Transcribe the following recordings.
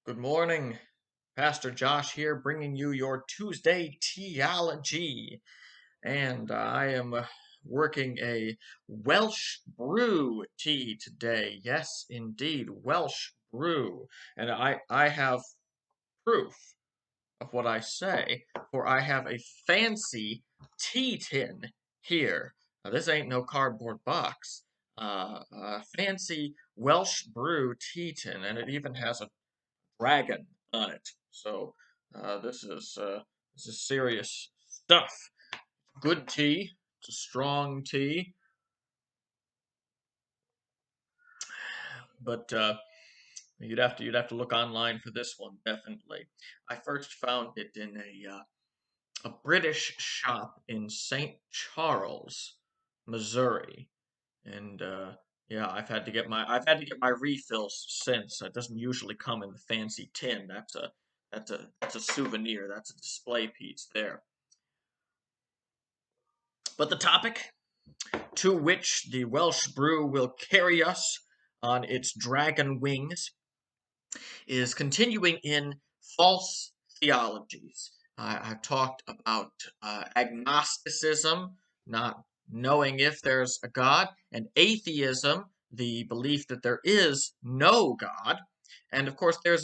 Good morning. Pastor Josh here, bringing you your Tuesday Tea-ology. And I am working a Welsh brew tea today. Yes, indeed, Welsh brew. And I have proof of what I say, for I have a fancy tea tin here. Now, this ain't no cardboard box. A fancy Welsh brew tea tin, and it even has a dragon on it. So this is serious stuff. Good tea. It's a strong tea, but you'd have to look online for this one definitely. I first found it in a British shop in St. Charles, Missouri, and yeah, I've had to get my refills since. It doesn't usually come in the fancy tin. That's a souvenir. That's a display piece there. But the topic to which the Welsh brew will carry us on its dragon wings is continuing in false theologies. I've talked about agnosticism, not knowing if there's a God, and atheism, the belief that there is no God. And of course, there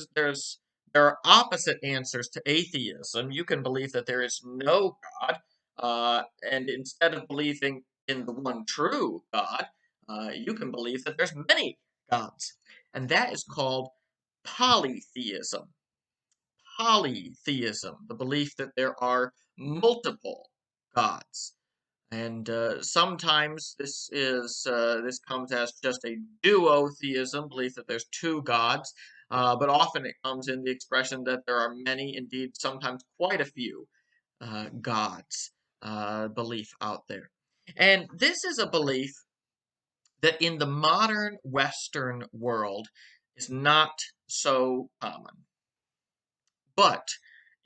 are opposite answers to atheism. You can believe that there is no God, and instead of believing in the one true God, you can believe that there's many gods, and that is called polytheism. Polytheism, the belief that there are multiple gods. And sometimes this comes as just a duotheism, belief that there's two gods, but often it comes in the expression that there are many, indeed sometimes quite a few gods belief out there. And this is a belief that in the modern Western world is not so common. But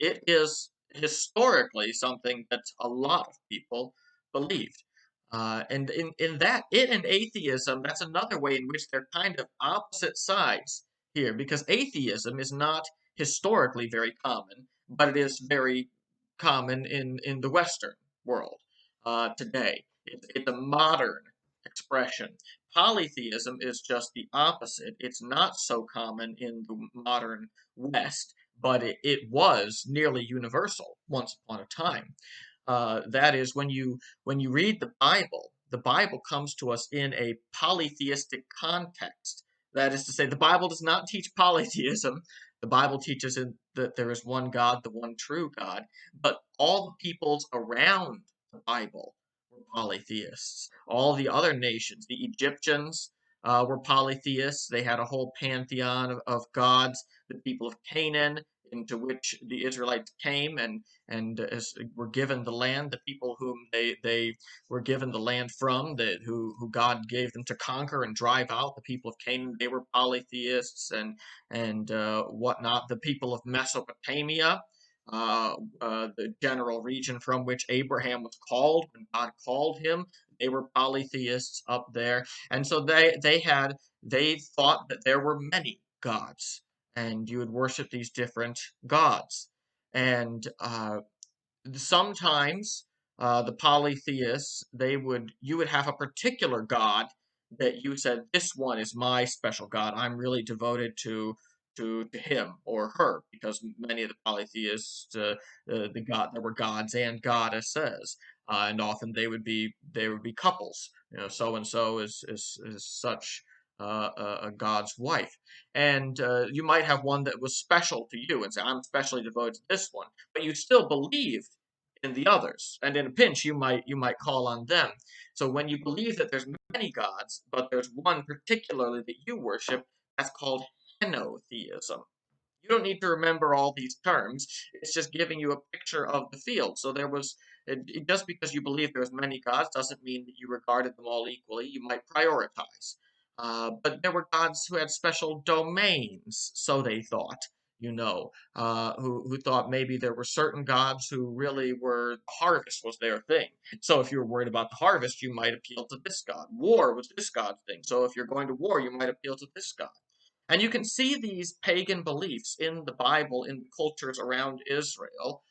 it is historically something that a lot of people believed. And in that, it and atheism, that's another way in which they're kind of opposite sides here, because atheism is not historically very common, but it is very common in the Western world today. It's a modern expression. Polytheism is just the opposite. It's not so common in the modern West, but it was nearly universal once upon a time. That is, when you read the Bible comes to us in a polytheistic context. That is to say, the Bible does not teach polytheism. The Bible teaches that there is one God, the one true God. But all the peoples around the Bible were polytheists. All the other nations, the Egyptians, were polytheists. They had a whole pantheon of gods. The people of Canaan, into which the Israelites came and were given the land, the people whom they were given the land from, who God gave them to conquer and drive out, the people of Canaan, they were polytheists and whatnot. The people of Mesopotamia, the general region from which Abraham was called when God called him, they were polytheists up there, and so they thought that there were many gods, and you would worship these different gods. And sometimes the polytheists, you would have a particular god that you said, this one is my special god. I'm really devoted to him or her, because many of the polytheists, there were gods and goddesses, and often they would be couples. So and so is such a god's wife, and you might have one that was special to you and say, I'm specially devoted to this one, but you still believed in the others, and in a pinch you might call on them. So when you believe that there's many gods, but there's one particularly that you worship, that's called henotheism. You don't need to remember all these terms. It's just giving you a picture of the field. So just because you believe there's many gods doesn't mean that you regarded them all equally. You might prioritize. But there were gods who had special domains, so they thought, who thought maybe there were certain gods who really were, harvest was their thing. So if you were worried about the harvest, you might appeal to this god. War was this god's thing. So if you're going to war, you might appeal to this god. And you can see these pagan beliefs in the Bible, in the cultures around Israel.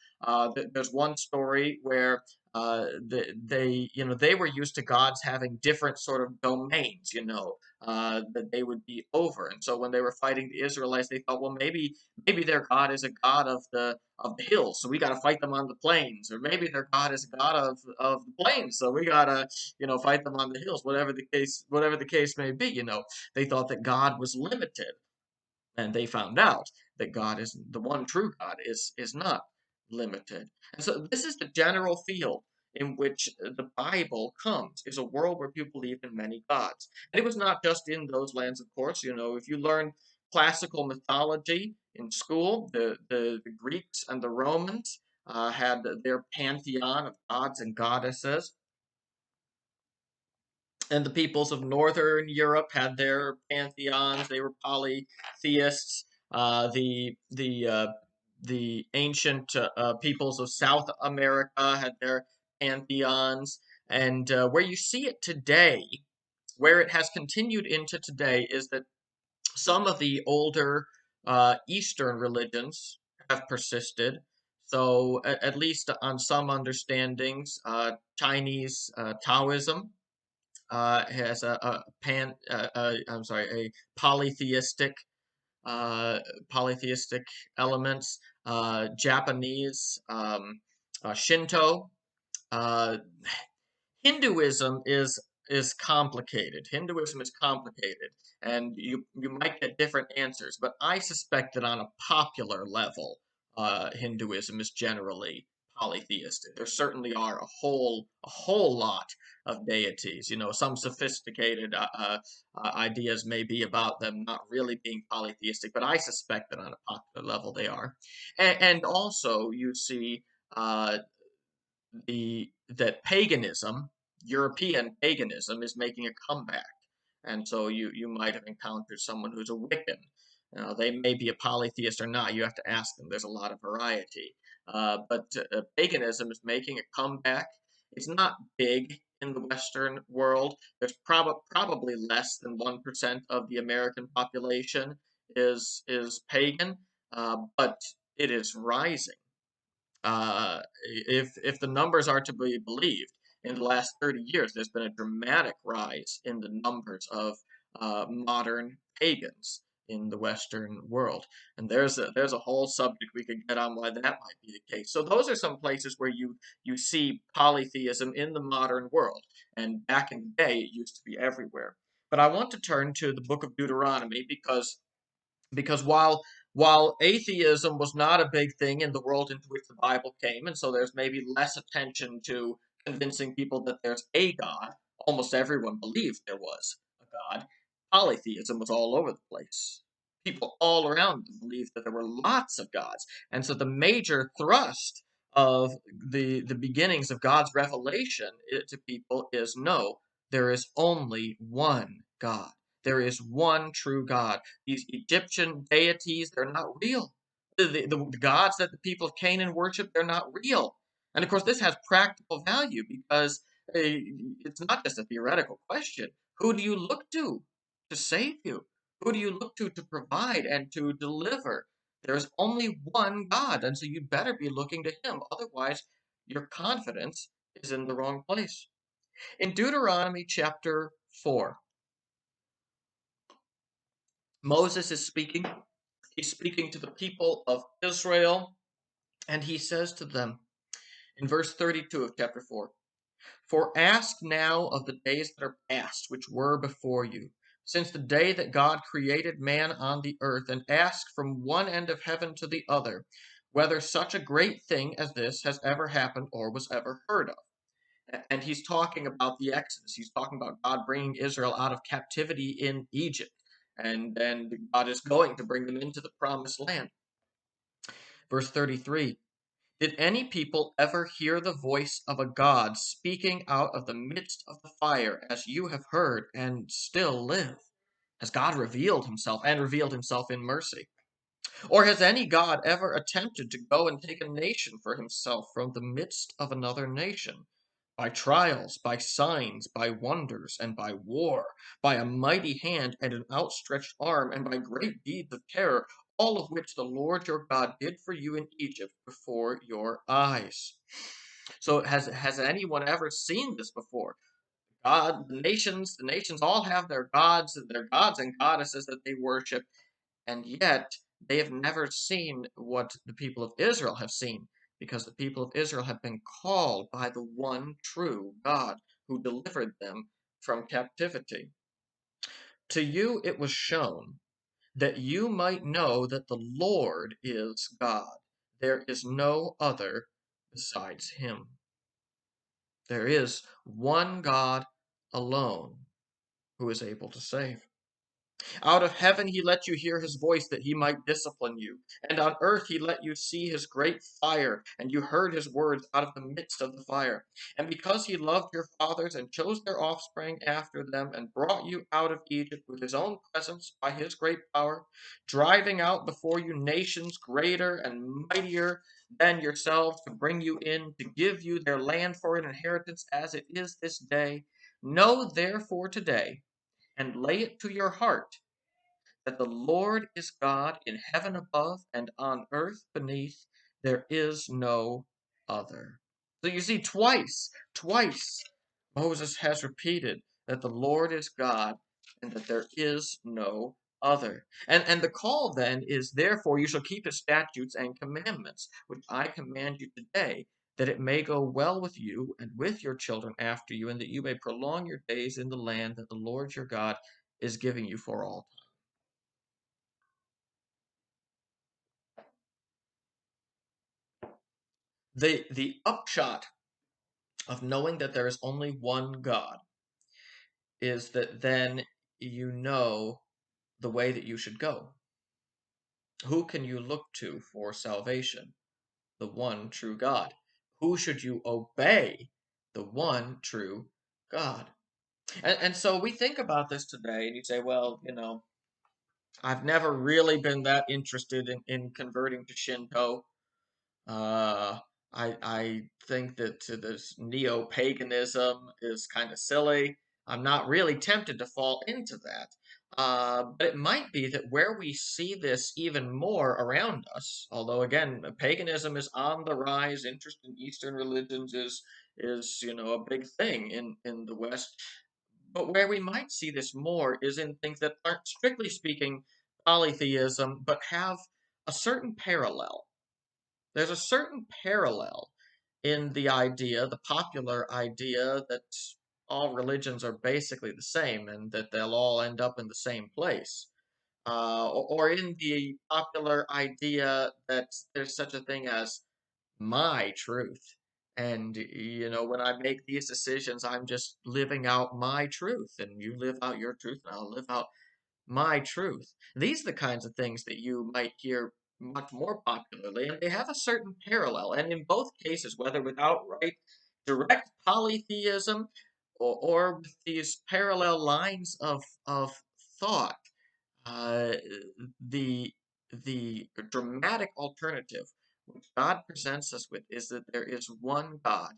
There's one story where they were used to gods having different sort of domains, that they would be over. And so when they were fighting the Israelites, they thought, well, maybe their god is a god of the hills, so we got to fight them on the plains, or maybe their god is a god of the plains, so we got to fight them on the hills. Whatever the case may be, they thought that God was limited, and they found out that God is the one true God is not limited. And so this is the general field in which the Bible comes, is a world where people believe in many gods. And it was not just in those lands, of course. If you learn classical mythology in school, the Greeks and the Romans had their pantheon of gods and goddesses, and the peoples of northern Europe had their pantheons. They were polytheists. The ancient peoples of South America had their pantheons, and where you see it today, where it has continued into today, is that some of the older Eastern religions have persisted. So, at least on some understandings, Chinese Taoism has a polytheistic polytheistic elements. Japanese Shinto. Uh, Hinduism is complicated. Hinduism is complicated, and you might get different answers. But I suspect that on a popular level, Hinduism is generally polytheistic. There certainly are a whole lot of deities. Some sophisticated ideas may be about them not really being polytheistic, but I suspect that on a popular level they are. And also you see. That paganism, European paganism, is making a comeback. And so you might have encountered someone who's a Wiccan. They may be a polytheist or not. You have to ask them. There's a lot of variety. But paganism is making a comeback. It's not big in the Western world. There's probably less than 1% of the American population is pagan, but it is rising. If the numbers are to be believed, in the last 30 years, there's been a dramatic rise in the numbers of modern pagans in the Western world. And there's a whole subject we could get on why that might be the case. So those are some places where you see polytheism in the modern world. And back in the day, it used to be everywhere. But I want to turn to the book of Deuteronomy because while atheism was not a big thing in the world into which the Bible came, and so there's maybe less attention to convincing people that there's a God, almost everyone believed there was a God. Polytheism was all over the place. People all around them believed that there were lots of gods. And so the major thrust of the beginnings of God's revelation to people is no, there is only one God. There is one true God. These Egyptian deities, they're not real. The gods that the people of Canaan worship, they're not real. And of course, this has practical value because it's not just a theoretical question. Who do you look to save you? Who do you look to provide and to deliver? There's only one God, and so you'd better be looking to him. Otherwise, your confidence is in the wrong place. In Deuteronomy chapter 4, Moses is speaking. He's speaking to the people of Israel, and he says to them in verse 32 of chapter 4, "For ask now of the days that are past, which were before you, since the day that God created man on the earth, and ask from one end of heaven to the other, whether such a great thing as this has ever happened or was ever heard of." And he's talking about the Exodus. He's talking about God bringing Israel out of captivity in Egypt. And then God is going to bring them into the promised land. Verse 33, "Did any people ever hear the voice of a God speaking out of the midst of the fire, as you have heard and still live? Has God revealed himself and revealed himself in mercy? Or has any God ever attempted to go and take a nation for himself from the midst of another nation? by trials, by signs, by wonders, and by war, by a mighty hand and an outstretched arm, and by great deeds of terror, all of which the Lord your God did for you in Egypt before your eyes. So has anyone ever seen this before? The nations all have their gods and goddesses that they worship, and yet they have never seen what the people of Israel have seen, because the people of Israel have been called by the one true God who delivered them from captivity. To you it was shown that you might know that the Lord is God. There is no other besides him. There is one God alone who is able to save. Out of heaven he let you hear his voice that he might discipline you. And on earth he let you see his great fire, and you heard his words out of the midst of the fire. And because he loved your fathers and chose their offspring after them, and brought you out of Egypt with his own presence by his great power, driving out before you nations greater and mightier than yourselves, to bring you in, to give you their land for an inheritance as it is this day, know therefore today, and lay it to your heart, that the Lord is God in heaven above and on earth beneath. There is no other. So you see, twice, Moses has repeated that the Lord is God and that there is no other. And the call then is, therefore, you shall keep his statutes and commandments, which I command you today, that it may go well with you and with your children after you, and that you may prolong your days in the land that the Lord your God is giving you for all time. The upshot of knowing that there is only one God is that then you know the way that you should go. Who can you look to for salvation? The one true God. Who should you obey? The one true God. And so we think about this today, and you say, well, I've never really been that interested in converting to Shinto. Uh, I think that this neo-paganism is kind of silly. I'm not really tempted to fall into that. But it might be that where we see this even more around us, although again, paganism is on the rise, interest in Eastern religions is a big thing in the West. But where we might see this more is in things that aren't strictly speaking polytheism, but have a certain parallel. There's a certain parallel in the popular idea that all religions are basically the same and that they'll all end up in the same place. Or in the popular idea that there's such a thing as my truth. And, when I make these decisions, I'm just living out my truth, and you live out your truth, and I'll live out my truth. These are the kinds of things that you might hear much more popularly, and they have a certain parallel. And in both cases, whether with outright direct polytheism or with these parallel lines of thought, uh, the the dramatic alternative which God presents us with is that there is one God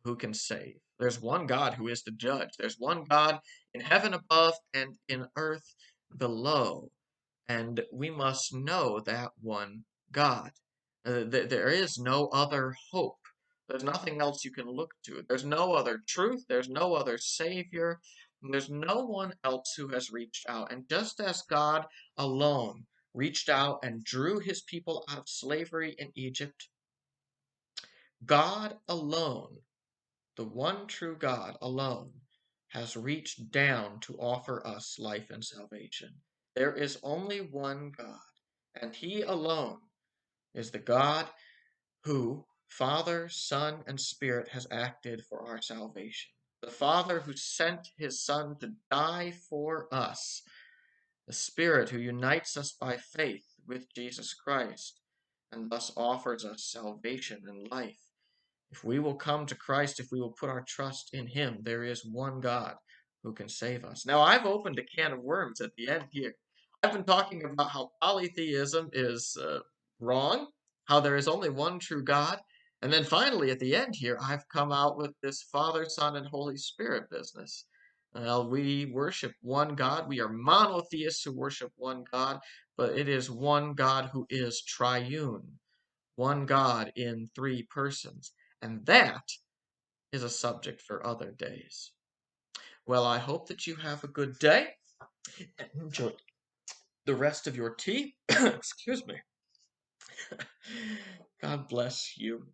who can save. There's one God who is the judge. There's one God in heaven above and in earth below. And we must know that one God. There is no other hope. There's nothing else you can look to. There's no other truth. There's no other Savior. There's no one else who has reached out. And just as God alone reached out and drew his people out of slavery in Egypt, God alone, the one true God alone, has reached down to offer us life and salvation. There is only one God, and He alone is the God who, Father, Son, and Spirit, has acted for our salvation. The Father who sent His Son to die for us. The Spirit who unites us by faith with Jesus Christ, and thus offers us salvation and life. If we will come to Christ, if we will put our trust in Him, there is one God who can save us. Now, I've opened a can of worms at the end here. I've been talking about how polytheism is wrong, how there is only one true God, And then finally, at the end here, I've come out with this Father, Son, and Holy Spirit business. Well, we worship one God. We are monotheists who worship one God, but it is one God who is triune, one God in three persons. And that is a subject for other days. Well, I hope that you have a good day and enjoy the rest of your tea. Excuse me. God bless you.